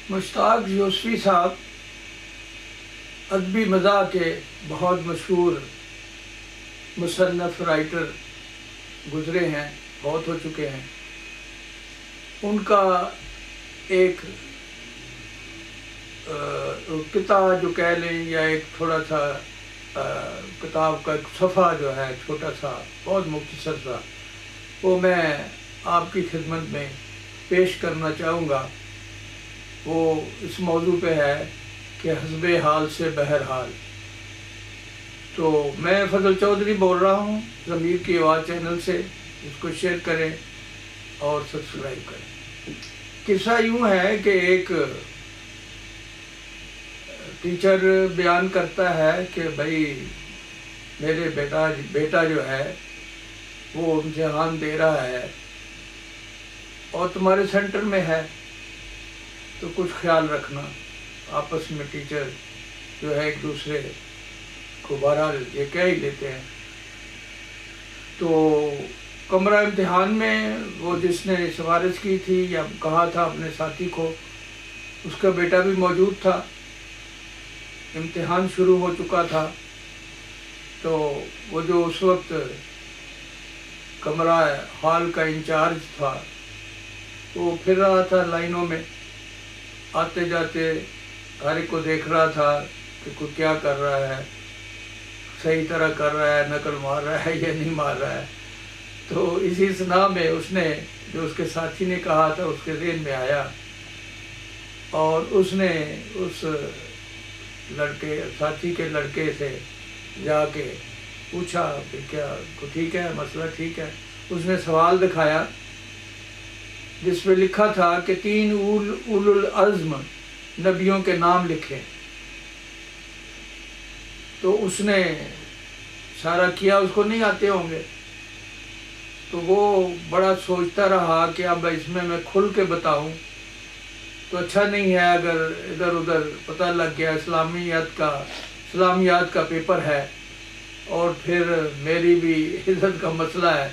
مشتاق یوسفی صاحب ادبی مزاح کے بہت مشہور مصنف رائٹر گزرے ہیں، بہت ہو چکے ہیں۔ ان کا ایک کتاب جو کہہ لیں یا ایک تھوڑا سا کتاب کا ایک صفحہ جو ہے چھوٹا سا بہت مختصر سا، وہ میں آپ کی خدمت میں پیش کرنا چاہوں گا۔ وہ اس موضوع پہ ہے کہ حسب حال سے بہرحال۔ تو میں فضل چودھری بول رہا ہوں ضمیر کی آواز چینل سے، اس کو شیئر کریں اور سبسکرائب کریں۔ قصہ یوں ہے کہ ایک ٹیچر بیان کرتا ہے کہ بھائی میرے بیٹا جو ہے وہ امتحان دے رہا ہے اور تمہارے سینٹر میں ہے، تو کچھ خیال رکھنا۔ آپس میں ٹیچر جو ہے ایک دوسرے کو بہرحال یہ کہہ ہی لیتے ہیں۔ تو کمرہ امتحان میں وہ جس نے سفارش کی تھی یا کہا تھا اپنے ساتھی کو، اس کا بیٹا بھی موجود تھا۔ امتحان شروع ہو چکا تھا، تو وہ جو اس وقت کمرہ ہال کا انچارج تھا وہ پھر رہا تھا لائنوں میں، آتے جاتے ہر ایک کو دیکھ رہا تھا کہ کوئی کیا کر رہا ہے، صحیح طرح کر رہا ہے، نقل مار رہا ہے یا نہیں مار رہا ہے۔ تو اسی سنا میں اس نے جو اس کے ساتھی نے کہا تھا اس کے ذہن میں آیا، اور اس نے اس ساتھی کے لڑکے سے جا کے پوچھا کہ کیا ٹھیک ہے، مسئلہ ٹھیک ہے۔ اس نے سوال دکھایا جس پہ لکھا تھا کہ 3 اولو العزم نبیوں کے نام لکھے۔ تو اس نے اشارہ کیا اس کو نہیں آتے ہوں گے، تو وہ بڑا سوچتا رہا کہ اب اس میں کھل کے بتاؤں تو اچھا نہیں ہے، اگر ادھر ادھر پتہ لگ گیا اسلامیات کا پیپر ہے اور پھر میری بھی عزت کا مسئلہ ہے۔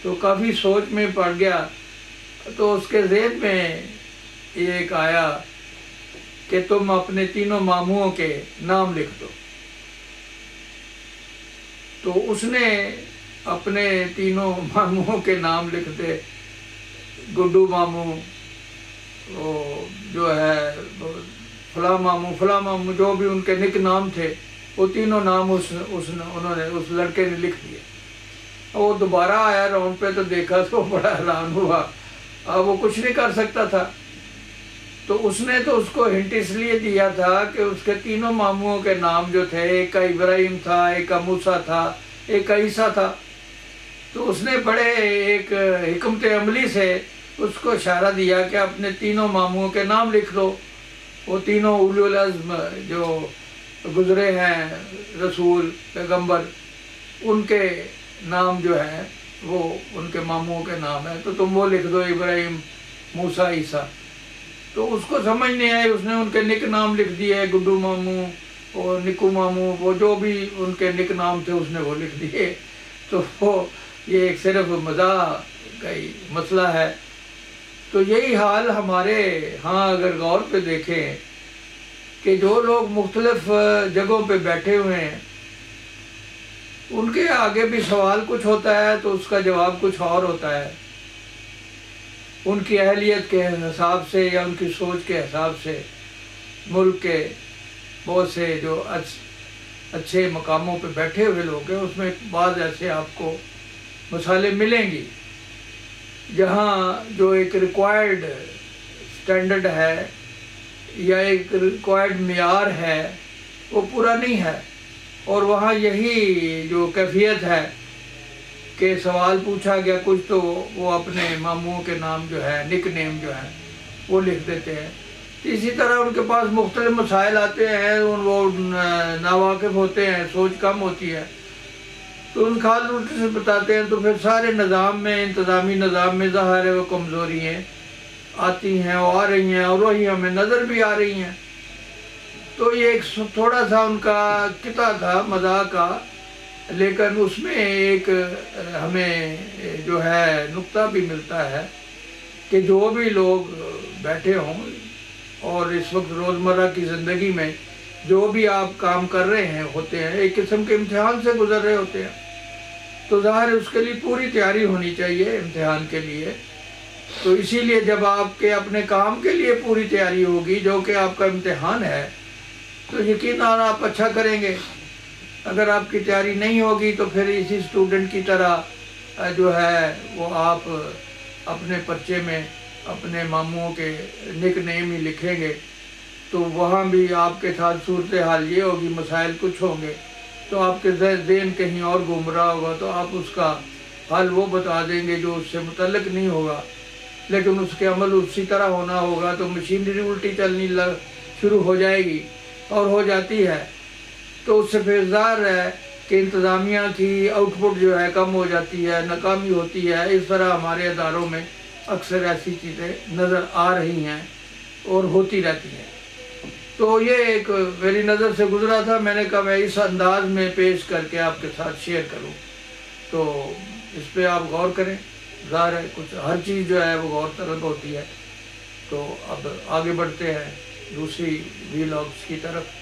تو کافی سوچ میں پڑ گیا، تو اس کے ذہن میں یہ ایک آیا کہ تم اپنے 3 ماموں کے نام لکھ دو۔ تو اس نے اپنے 3 ماموں کے نام لکھ دے۔ گڈو ماموں، جو ہے فلاں ماموں جو بھی ان کے نک نام تھے، وہ 3 نام انہوں نے اس لڑکے نے لکھ دیے۔ وہ دوبارہ آیا راؤنڈ پہ تو دیکھا تو بڑا حیران ہوا، اب وہ کچھ نہیں کر سکتا تھا۔ تو اس نے تو اس کو ہنٹ اس لیے دیا تھا کہ اس کے 3 ماموں کے نام جو تھے، ایک کا ابراہیم تھا، ایک کا موسیٰ تھا، ایک کا عیسیٰ تھا۔ تو اس نے بڑے ایک حکمت عملی سے اس کو اشارہ دیا کہ اپنے 3 ماموں کے نام لکھ لو۔ وہ 3 اولو العزم جو گزرے ہیں، رسول، پیغمبر، ان کے نام جو ہیں وہ ان کے ماموں کے نام ہیں، تو تم وہ لکھ دو، ابراہیم، موسیٰ، عیسیٰ۔ تو اس کو سمجھ نہیں آئی، اس نے ان کے نک نام لکھ دیے، گڈو ماموں اور نکو ماموں، وہ جو بھی ان کے نک نام تھے اس نے وہ لکھ دیے۔ تو وہ یہ ایک صرف مزاح کا ہی مسئلہ ہے۔ تو یہی حال ہمارے ہاں اگر غور پہ دیکھیں کہ جو لوگ مختلف جگہوں پہ بیٹھے ہوئے ہیں، ان کے آگے بھی سوال کچھ ہوتا ہے تو اس کا جواب کچھ اور ہوتا ہے، ان کی اہلیت کے حساب سے یا ان کی سوچ کے حساب سے۔ ملک کے بہت سے جو اچھے مقاموں پہ بیٹھے ہوئے لوگ ہیں، اس میں بعض ایسے آپ کو مثالیں ملیں گی جہاں جو ایک ریکوائرڈ سٹینڈرڈ ہے یا ایک ریکوائرڈ معیار ہے وہ پورا نہیں ہے، اور وہاں یہی جو کیفیت ہے کہ سوال پوچھا گیا کچھ تو وہ اپنے ماموں کے نام جو ہے، نک نیم جو ہے وہ لکھ دیتے ہیں۔ اسی طرح ان کے پاس مختلف مسائل آتے ہیں، وہ ناواقف ہوتے ہیں، سوچ کم ہوتی ہے، تو ان کھال الٹے سے بتاتے ہیں، تو پھر سارے نظام میں، انتظامی نظام میں ظاہر ہے وہ کمزوریاں آتی ہیں اور آ رہی ہیں، اور وہی ہمیں نظر بھی آ رہی ہیں۔ تو یہ ایک تھوڑا سا ان کا قطعہ تھا مزاح کا، لیکن اس میں ایک ہمیں جو ہے نقطہ بھی ملتا ہے کہ جو بھی لوگ بیٹھے ہوں اور اس وقت روزمرہ کی زندگی میں جو بھی آپ کام کر رہے ہیں ہوتے ہیں ایک قسم کے امتحان سے گزر رہے ہوتے ہیں، تو ظاہر ہے اس کے لیے پوری تیاری ہونی چاہیے امتحان کے لیے۔ تو اسی لیے جب آپ کے اپنے کام کے لیے پوری تیاری ہوگی جو کہ آپ کا امتحان ہے، تو یقیناً آپ اچھا کریں گے۔ اگر آپ کی تیاری نہیں ہوگی تو پھر اسی اسٹوڈنٹ کی طرح جو ہے وہ آپ اپنے پرچے میں اپنے ماموں کے نک نیم ہی لکھیں گے، تو وہاں بھی آپ کے ساتھ صورتحال یہ ہوگی، مسائل کچھ ہوں گے تو آپ کے ذہن کہیں اور گھوم رہا ہوگا، تو آپ اس کا حل وہ بتا دیں گے جو اس سے متعلق نہیں ہوگا، لیکن اس کے عمل اسی طرح ہونا ہوگا، تو مشینری الٹی چلنی شروع ہو جائے گی اور ہو جاتی ہے۔ تو اس سے پھر ظاہر ہے کہ انتظامیہ کی آؤٹ پٹ جو ہے کم ہو جاتی ہے، ناکامی ہوتی ہے۔ اس طرح ہمارے اداروں میں اکثر ایسی چیزیں نظر آ رہی ہیں اور ہوتی رہتی ہیں۔ تو یہ ایک میری نظر سے گزرا تھا، میں نے کہا میں اس انداز میں پیش کر کے آپ کے ساتھ شیئر کروں، تو اس پہ آپ غور کریں۔ ظاہر ہے کچھ ہر چیز جو ہے وہ غور طلب ہوتی ہے۔ تو اب آگے بڑھتے ہیں دوسری ویلاگس کی طرف۔